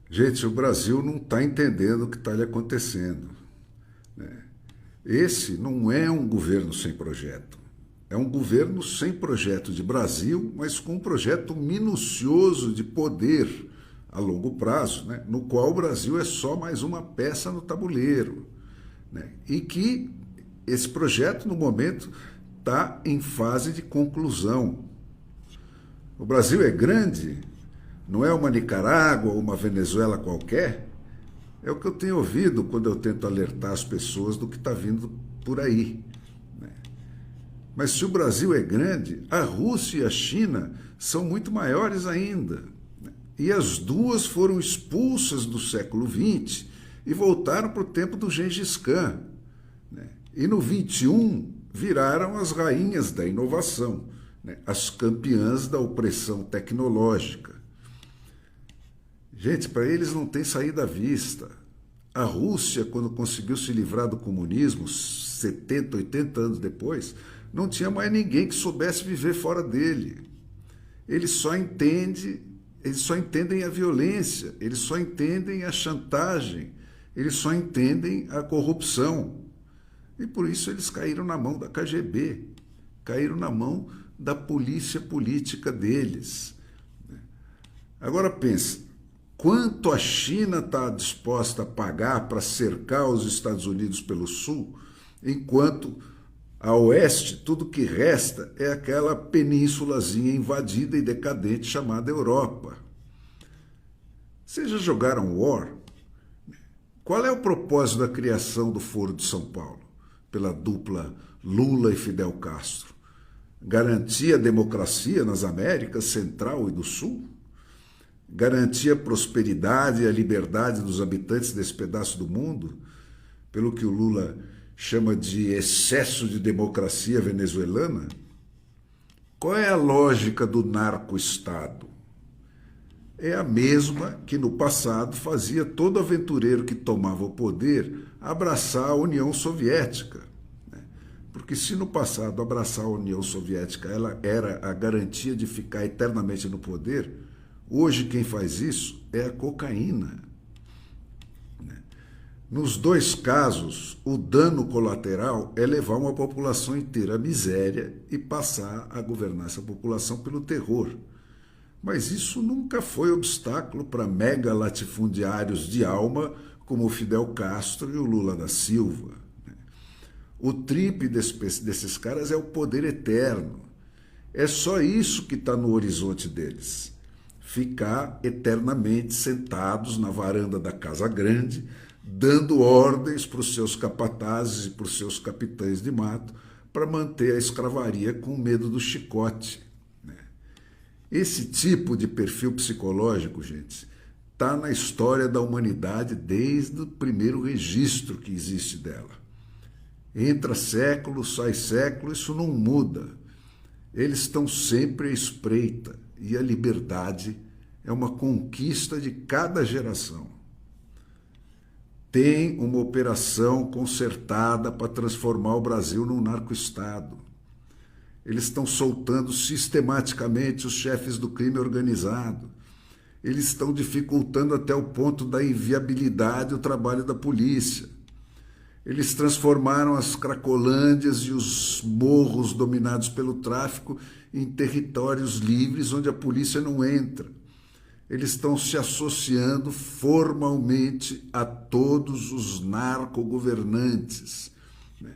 Gente, o Brasil não está entendendo o que está lhe acontecendo, né? Esse não é um governo sem projeto. É um governo sem projeto de Brasil, mas com um projeto minucioso de poder a longo prazo, né? No qual o Brasil é só mais uma peça no tabuleiro, né? E que esse projeto, no momento, está em fase de conclusão. O Brasil é grande, não é uma Nicarágua ou uma Venezuela qualquer. É o que eu tenho ouvido quando eu tento alertar as pessoas do que está vindo por aí, né? Mas se o Brasil é grande, a Rússia e a China são muito maiores ainda, né? E as duas foram expulsas do século XX e voltaram para o tempo do Gengis Khan, né? E no XXI viraram as rainhas da inovação, né? As campeãs da opressão tecnológica. Gente, para eles não tem saída à vista. A Rússia, quando conseguiu se livrar do comunismo, 70, 80 anos depois, não tinha mais ninguém que soubesse viver fora dele. Eles só entendem a violência, eles só entendem a chantagem, eles só entendem a corrupção. E por isso eles caíram na mão da KGB, caíram na mão da polícia política deles. Agora pensa, quanto a China está disposta a pagar para cercar os Estados Unidos pelo sul, enquanto a oeste, tudo que resta é aquela penínsulazinha invadida e decadente chamada Europa. Vocês já jogaram War? Qual é o propósito da criação do Foro de São Paulo, pela dupla Lula e Fidel Castro? Garantir a democracia nas Américas Central e do Sul? Garantir a prosperidade e a liberdade dos habitantes desse pedaço do mundo, pelo que o Lula chama de excesso de democracia venezuelana? Qual é a lógica do narco-estado? É a mesma que no passado fazia todo aventureiro que tomava o poder abraçar a União Soviética, né? Porque se no passado abraçar a União Soviética ela era a garantia de ficar eternamente no poder, hoje quem faz isso é a cocaína. Nos dois casos, o dano colateral é levar uma população inteira à miséria e passar a governar essa população pelo terror. Mas isso nunca foi obstáculo para mega latifundiários de alma como o Fidel Castro e o Lula da Silva. O trip desses caras é o poder eterno. É só isso que está no horizonte deles. Ficar eternamente sentados na varanda da Casa Grande, dando ordens para os seus capatazes e para os seus capitães de mato para manter a escravaria com medo do chicote, né? Esse tipo de perfil psicológico, gente, está na história da humanidade desde o primeiro registro que existe dela. Entra século, sai século, isso não muda. Eles estão sempre à espreita e a liberdade é uma conquista de cada geração. Tem uma operação concertada para transformar o Brasil num narco-estado. Eles estão soltando sistematicamente os chefes do crime organizado. Eles estão dificultando até o ponto da inviabilidade o trabalho da polícia. Eles transformaram as cracolândias e os morros dominados pelo tráfico em territórios livres onde a polícia não entra. Eles estão se associando formalmente a todos os narcogovernantes, né?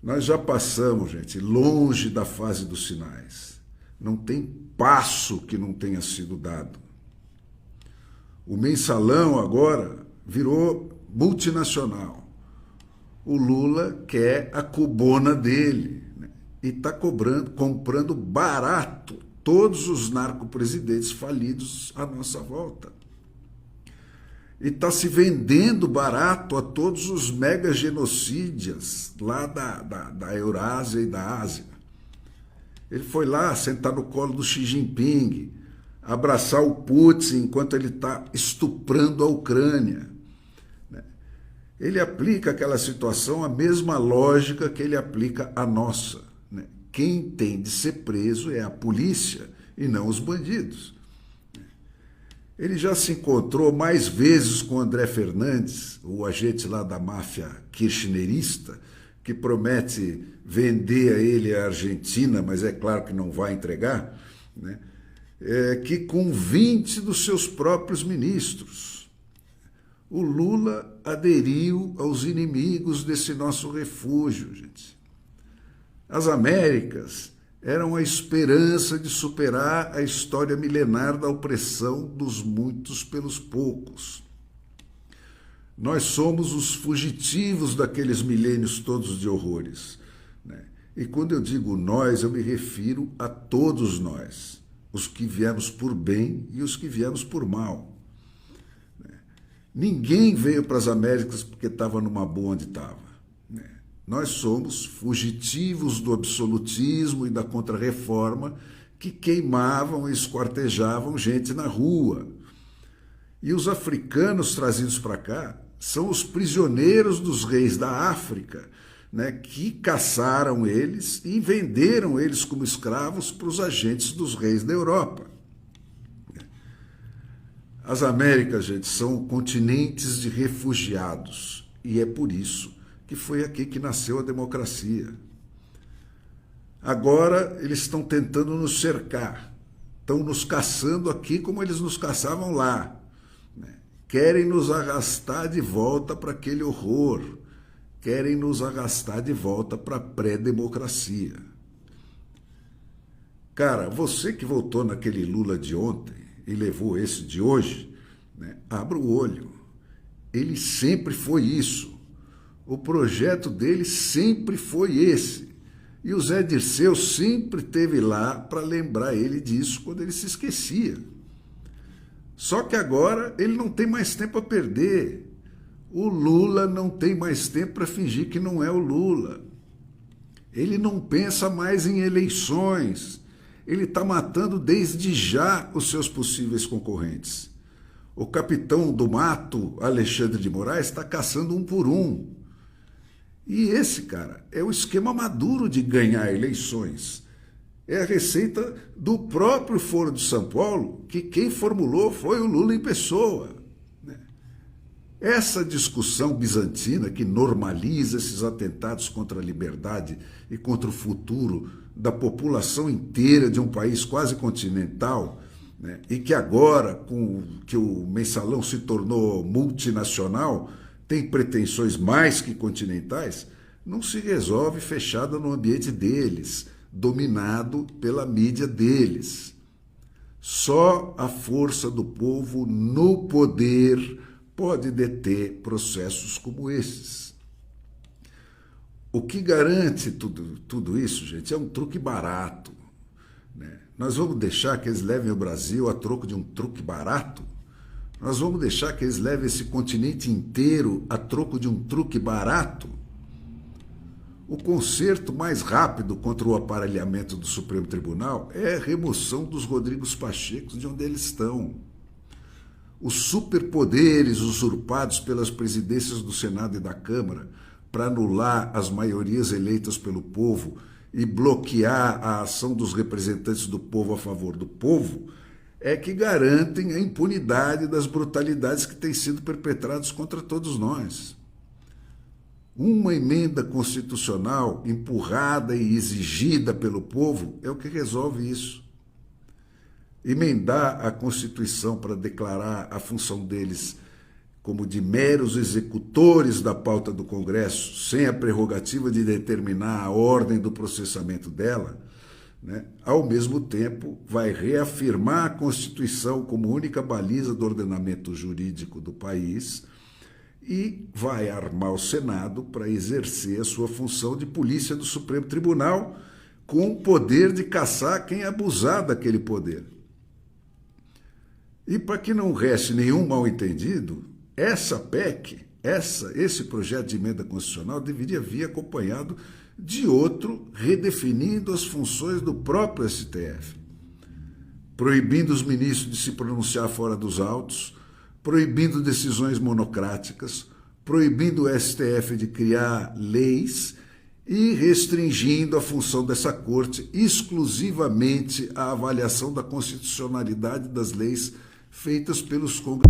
Nós já passamos, gente, longe da fase dos sinais. Não tem passo que não tenha sido dado. O mensalão agora virou multinacional. O Lula quer a cubona dele, né? E está comprando barato todos os narcopresidentes falidos à nossa volta. E está se vendendo barato a todos os mega genocídios lá da Eurásia e da Ásia. Ele foi lá sentar no colo do Xi Jinping, abraçar o Putin enquanto ele está estuprando a Ucrânia. Ele aplica àquela situação a mesma lógica que ele aplica à nossa, né? Quem tem de ser preso é a polícia e não os bandidos. Ele já se encontrou mais vezes com André Fernandes, o agente lá da máfia kirchnerista, que promete vender a ele a Argentina, mas é claro que não vai entregar, né? Que com 20 dos seus próprios ministros. O Lula aderiu aos inimigos desse nosso refúgio, gente. As Américas eram a esperança de superar a história milenar da opressão dos muitos pelos poucos. Nós somos os fugitivos daqueles milênios todos de horrores, né? E quando eu digo nós, eu me refiro a todos nós, os que viemos por bem e os que viemos por mal. Ninguém veio para as Américas porque estava numa boa onde estava. Nós somos fugitivos do absolutismo e da contrarreforma que queimavam e esquartejavam gente na rua. E os africanos trazidos para cá são os prisioneiros dos reis da África, né, que caçaram eles e venderam eles como escravos para os agentes dos reis da Europa. As Américas, gente, são continentes de refugiados, e é por isso que foi aqui que nasceu a democracia. Agora eles estão tentando nos cercar, estão nos caçando aqui como eles nos caçavam lá, né? Querem nos arrastar de volta para aquele horror, querem nos arrastar de volta para a pré-democracia. Cara, você que votou naquele Lula de ontem e levou esse de hoje, né, abra o olho. Ele sempre foi isso. O projeto dele sempre foi esse. E o Zé Dirceu sempre esteve lá para lembrar ele disso quando ele se esquecia. Só que agora ele não tem mais tempo a perder. O Lula não tem mais tempo para fingir que não é o Lula. Ele não pensa mais em eleições. Ele está matando desde já os seus possíveis concorrentes. O capitão do mato, Alexandre de Moraes, está caçando um por um. E esse, cara, é o esquema maduro de ganhar eleições. É a receita do próprio Foro de São Paulo, que quem formulou foi o Lula em pessoa. Essa discussão bizantina que normaliza esses atentados contra a liberdade e contra o futuro da população inteira de um país quase continental, né, e que agora, com que o mensalão se tornou multinacional, tem pretensões mais que continentais, não se resolve fechada no ambiente deles, dominado pela mídia deles. Só a força do povo no poder pode deter processos como esses. O que garante tudo isso, gente, é um truque barato, né? Nós vamos deixar que eles levem o Brasil a troco de um truque barato? Nós vamos deixar que eles levem esse continente inteiro a troco de um truque barato? O conserto mais rápido contra o aparelhamento do Supremo Tribunal é a remoção dos Rodrigos Pachecos de onde eles estão. Os superpoderes usurpados pelas presidências do Senado e da Câmara para anular as maiorias eleitas pelo povo e bloquear a ação dos representantes do povo a favor do povo é que garantem a impunidade das brutalidades que têm sido perpetradas contra todos nós. Uma emenda constitucional empurrada e exigida pelo povo é o que resolve isso. Emendar a Constituição para declarar a função deles como de meros executores da pauta do Congresso, sem a prerrogativa de determinar a ordem do processamento dela, né, ao mesmo tempo vai reafirmar a Constituição como única baliza do ordenamento jurídico do país e vai armar o Senado para exercer a sua função de polícia do Supremo Tribunal com o poder de caçar quem abusar daquele poder. E para que não reste nenhum mal-entendido, essa PEC, esse projeto de emenda constitucional deveria vir acompanhado de outro redefinindo as funções do próprio STF, proibindo os ministros de se pronunciar fora dos autos, proibindo decisões monocráticas, proibindo o STF de criar leis e restringindo a função dessa corte exclusivamente à avaliação da constitucionalidade das leis feitas pelos congressionais.